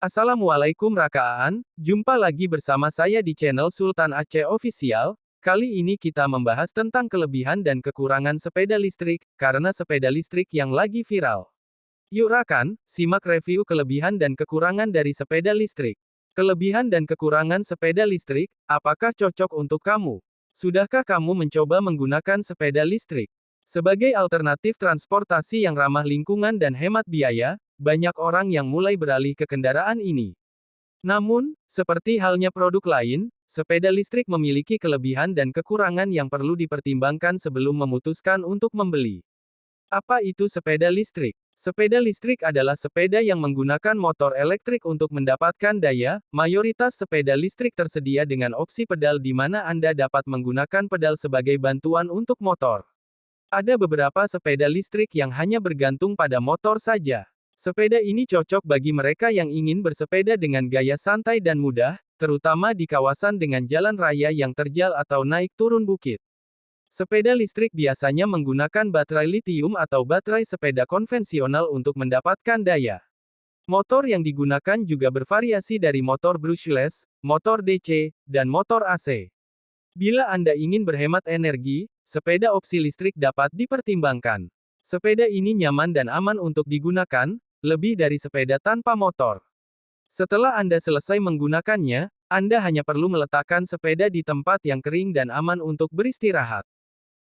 Assalamualaikum Rakaan, jumpa lagi bersama saya di channel Sultan Aceh Official. Kali ini kita membahas tentang kelebihan dan kekurangan sepeda listrik, karena sepeda listrik yang lagi viral. Yuk Rakan, simak review kelebihan dan kekurangan dari sepeda listrik. Kelebihan dan kekurangan sepeda listrik, apakah cocok untuk kamu? Sudahkah kamu mencoba menggunakan sepeda listrik? Sebagai alternatif transportasi yang ramah lingkungan dan hemat biaya, banyak orang yang mulai beralih ke kendaraan ini. Namun, seperti halnya produk lain, sepeda listrik memiliki kelebihan dan kekurangan yang perlu dipertimbangkan sebelum memutuskan untuk membeli. Apa itu sepeda listrik? Sepeda listrik adalah sepeda yang menggunakan motor elektrik untuk mendapatkan daya. Mayoritas sepeda listrik tersedia dengan opsi pedal di mana Anda dapat menggunakan pedal sebagai bantuan untuk motor. Ada beberapa sepeda listrik yang hanya bergantung pada motor saja. Sepeda ini cocok bagi mereka yang ingin bersepeda dengan gaya santai dan mudah, terutama di kawasan dengan jalan raya yang terjal atau naik turun bukit. Sepeda listrik biasanya menggunakan baterai litium atau baterai sepeda konvensional untuk mendapatkan daya. Motor yang digunakan juga bervariasi dari motor brushless, motor DC, dan motor AC. Bila Anda ingin berhemat energi, sepeda opsi listrik dapat dipertimbangkan. Sepeda ini nyaman dan aman untuk digunakan, lebih dari sepeda tanpa motor. Setelah Anda selesai menggunakannya, Anda hanya perlu meletakkan sepeda di tempat yang kering dan aman untuk beristirahat.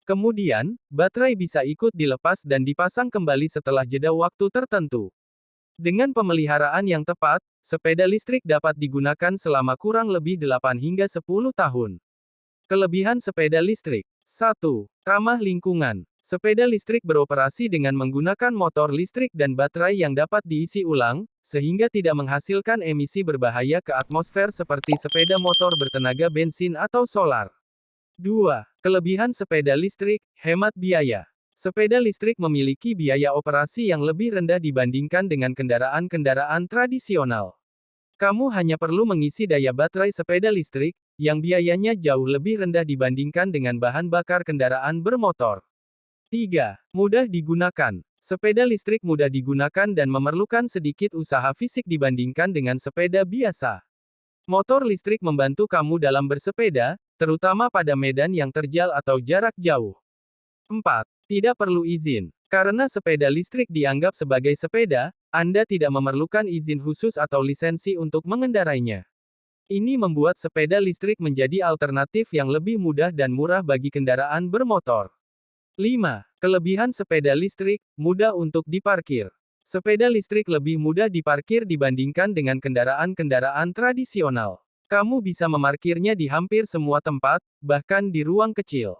Kemudian, baterai bisa ikut dilepas dan dipasang kembali setelah jeda waktu tertentu. Dengan pemeliharaan yang tepat, sepeda listrik dapat digunakan selama kurang lebih 8 hingga 10 tahun. Kelebihan sepeda listrik. 1. Ramah lingkungan. Sepeda listrik beroperasi dengan menggunakan motor listrik dan baterai yang dapat diisi ulang, sehingga tidak menghasilkan emisi berbahaya ke atmosfer seperti sepeda motor bertenaga bensin atau solar. 2. Kelebihan sepeda listrik, hemat biaya. Sepeda listrik memiliki biaya operasi yang lebih rendah dibandingkan dengan kendaraan-kendaraan tradisional. Kamu hanya perlu mengisi daya baterai sepeda listrik, yang biayanya jauh lebih rendah dibandingkan dengan bahan bakar kendaraan bermotor. 3. Mudah digunakan. Sepeda listrik mudah digunakan dan memerlukan sedikit usaha fisik dibandingkan dengan sepeda biasa. Motor listrik membantu kamu dalam bersepeda, terutama pada medan yang terjal atau jarak jauh. 4. Tidak perlu izin. Karena sepeda listrik dianggap sebagai sepeda, Anda tidak memerlukan izin khusus atau lisensi untuk mengendarainya. Ini membuat sepeda listrik menjadi alternatif yang lebih mudah dan murah bagi kendaraan bermotor. 5. Kelebihan sepeda listrik, mudah untuk diparkir. Sepeda listrik lebih mudah diparkir dibandingkan dengan kendaraan-kendaraan tradisional. Kamu bisa memarkirnya di hampir semua tempat, bahkan di ruang kecil.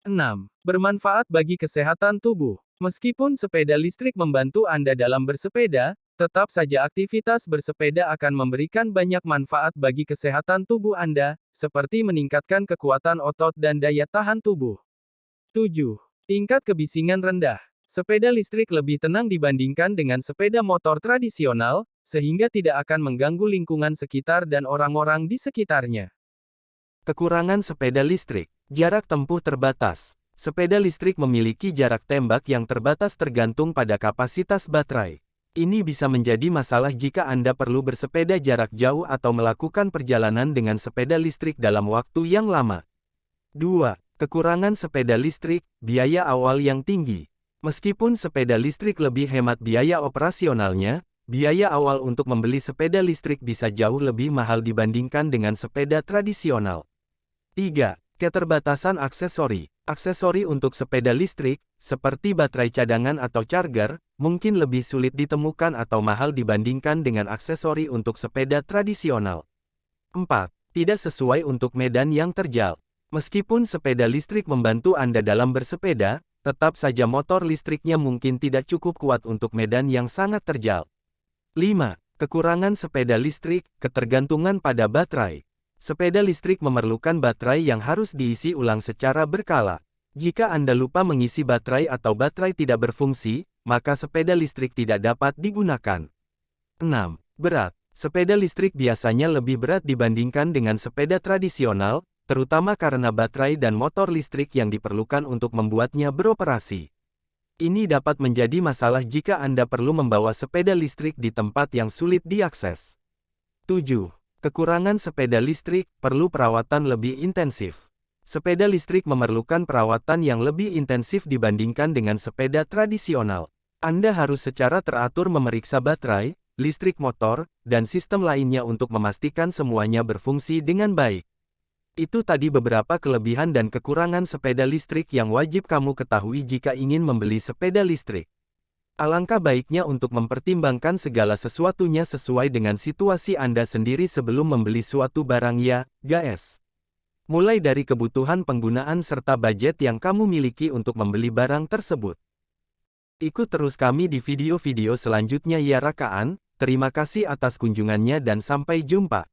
6. Bermanfaat bagi kesehatan tubuh. Meskipun sepeda listrik membantu Anda dalam bersepeda, tetap saja aktivitas bersepeda akan memberikan banyak manfaat bagi kesehatan tubuh Anda, seperti meningkatkan kekuatan otot dan daya tahan tubuh. 7. Tingkat kebisingan rendah. Sepeda listrik lebih tenang dibandingkan dengan sepeda motor tradisional, sehingga tidak akan mengganggu lingkungan sekitar dan orang-orang di sekitarnya. Kekurangan sepeda listrik. Jarak tempuh terbatas. Sepeda listrik memiliki jarak tembak yang terbatas tergantung pada kapasitas baterai. Ini bisa menjadi masalah jika Anda perlu bersepeda jarak jauh atau melakukan perjalanan dengan sepeda listrik dalam waktu yang lama. 2. Kekurangan sepeda listrik, biaya awal yang tinggi. Meskipun sepeda listrik lebih hemat biaya operasionalnya, biaya awal untuk membeli sepeda listrik bisa jauh lebih mahal dibandingkan dengan sepeda tradisional. 3. Keterbatasan aksesori. Aksesori untuk sepeda listrik, seperti baterai cadangan atau charger, mungkin lebih sulit ditemukan atau mahal dibandingkan dengan aksesori untuk sepeda tradisional. 4. Tidak sesuai untuk medan yang terjal. Meskipun sepeda listrik membantu Anda dalam bersepeda, tetap saja motor listriknya mungkin tidak cukup kuat untuk medan yang sangat terjal. 5. Kekurangan sepeda listrik, ketergantungan pada baterai. Sepeda listrik memerlukan baterai yang harus diisi ulang secara berkala. Jika Anda lupa mengisi baterai atau baterai tidak berfungsi, maka sepeda listrik tidak dapat digunakan. 6. Berat. Sepeda listrik biasanya lebih berat dibandingkan dengan sepeda tradisional, terutama karena baterai dan motor listrik yang diperlukan untuk membuatnya beroperasi. Ini dapat menjadi masalah jika Anda perlu membawa sepeda listrik di tempat yang sulit diakses. 7. Kekurangan sepeda listrik perlu perawatan lebih intensif. Sepeda listrik memerlukan perawatan yang lebih intensif dibandingkan dengan sepeda tradisional. Anda harus secara teratur memeriksa baterai, listrik motor, dan sistem lainnya untuk memastikan semuanya berfungsi dengan baik. Itu tadi beberapa kelebihan dan kekurangan sepeda listrik yang wajib kamu ketahui jika ingin membeli sepeda listrik. Alangkah baiknya untuk mempertimbangkan segala sesuatunya sesuai dengan situasi Anda sendiri sebelum membeli suatu barang ya, guys. Mulai dari kebutuhan penggunaan serta budget yang kamu miliki untuk membeli barang tersebut. Ikut terus kami di video-video selanjutnya ya rekan, terima kasih atas kunjungannya dan sampai jumpa.